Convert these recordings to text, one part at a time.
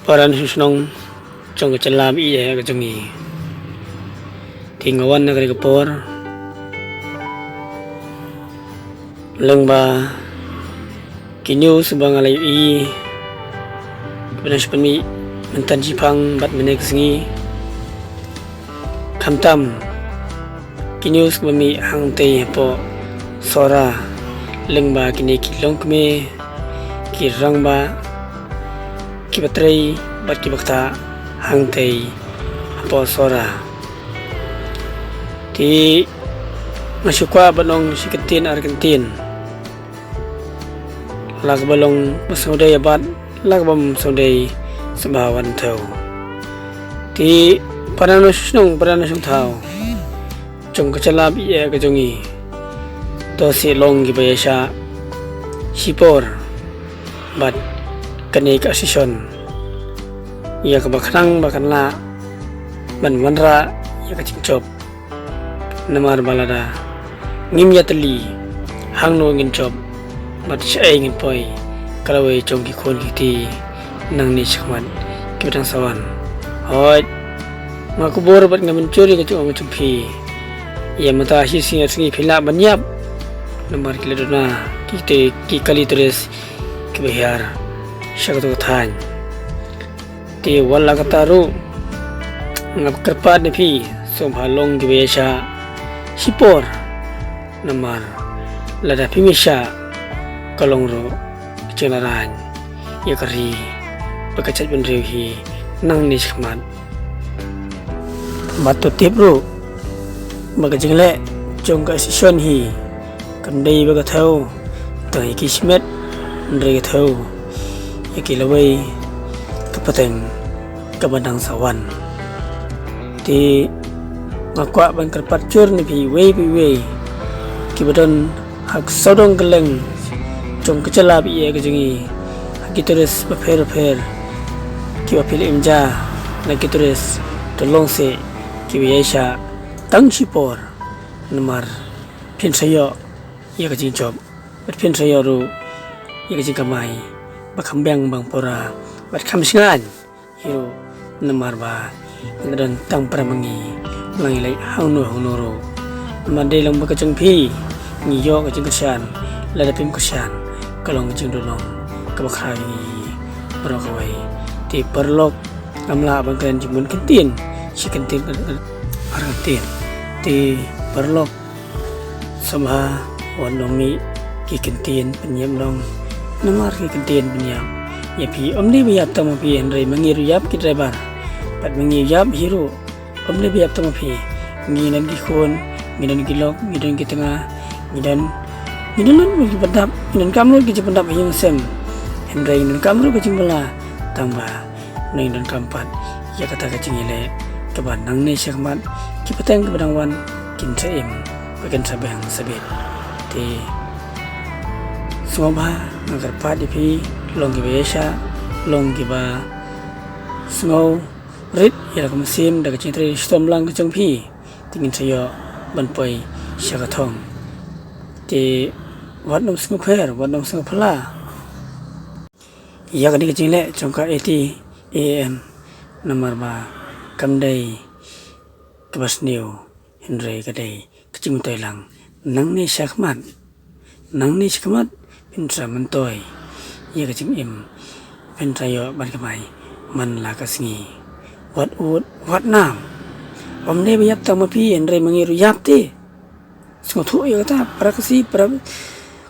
Paran susnong trong cái chân lam ý cái trong nghỉ thì ngawan na cái por leng ba kinyo subang alay i benas pemi mentan jipang bat menek sengi kamtam kinyo subami hang tei po sora leng ba kini kilong kme kirang ba kibatray bat kibakta hang tei po sora ti masyukwa banong sikatin argentin lag balong masauday abat lag bam sauday sabawan tau ti parano susnong parano sung tau jong kacalab iya kajongi to si long gibayasya sipor bat kani kasisyon iya kabaknang bakanla manra iya kacingcop namar balada ngimyatali hangno ngincop bat siya ingin poy kalaway chong kikon kiti nang ni sakman kibitang sawan hoy mga kubor bat nga mencuri kacung ang cumpi iya mata singat singi pila banyap namar kiladona kite kikali tres kibahar siya katugatan ti wala kataru nga kerpat ni pi somhalong gibayasya sipor namar lada pimisya kalongro kecelaran ya kari bakacat benrehi nang ni sakmat batu tibru baga jingle jongga sisyon hi kandai baga thau tangi kismet ndre thau yakilawai kapateng kabandang sawan ti ngakwa ban kerpat cur ni pi wei kibadon hak sodong geleng jong kecela bi ke jengi kituris bafer kiwapil imja na kituris tolong se kiwiyasya tang sipor namar pinsayo iya kajing job bat pinsayo ru iya kajing kamay bakambang bang pora bat kamsingan hiru namar ba ngadan tang pramangi langilay hangno ro namande lang bakajang pi ngiyo kajing kesyan ladapim kesyan kalong kajing dolong kabakhawi barokaway ti perlok amla bangkan jimun kentin si kentin argentin ti perlok sama wanomi ki kentin penyam long namar ki kentin penyam ya pi omni biap tama pi henry mangiru yap ki driver pat mangiru yap hero omni biap tama pi nginan ki khon nginan ki lok nginan ki tengah nginan ki pendap nginan kamlo ki pendap yang sem henry nginan kamlo ki jimbala tambah nginan kampat ya kata kacing ile keban nang ni sakmat kipateng kebadangwan kin saim bagan sabang sabit ti sumba agar pat di long gibayasya long giba snow rit ya kamasim daga cintri stom lang kacang pi tingin sayo banpoy siya katong ti wat nom singo pher wat nom singo phala iya kadi kacing le chongka 80 am namar ba kamday kabas niyo henry kadai kacing toy lang nang ni sakmat pintra mentoy iya kacing im pintra yo ban kamay man la kasingi wat ut wat nam omne bayap tamapi henry mangiru yapti singo thu iya kata prakasi pra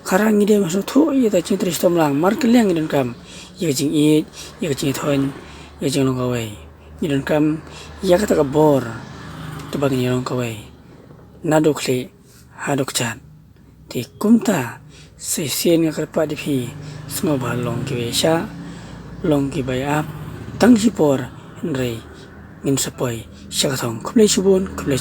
karang ide masuk thu iya ta cing tristom lang markeliang idan kam iya kacing it iya kacing thon iya kacing long kawai idan kam iya kata kabor tubag nyong kawai nadokli hadok chat ti kumta sesien nga karpa di pi semua balong kiwesya long kibayap tang sipor henry ngin sapoy siya katong kublay subon kublay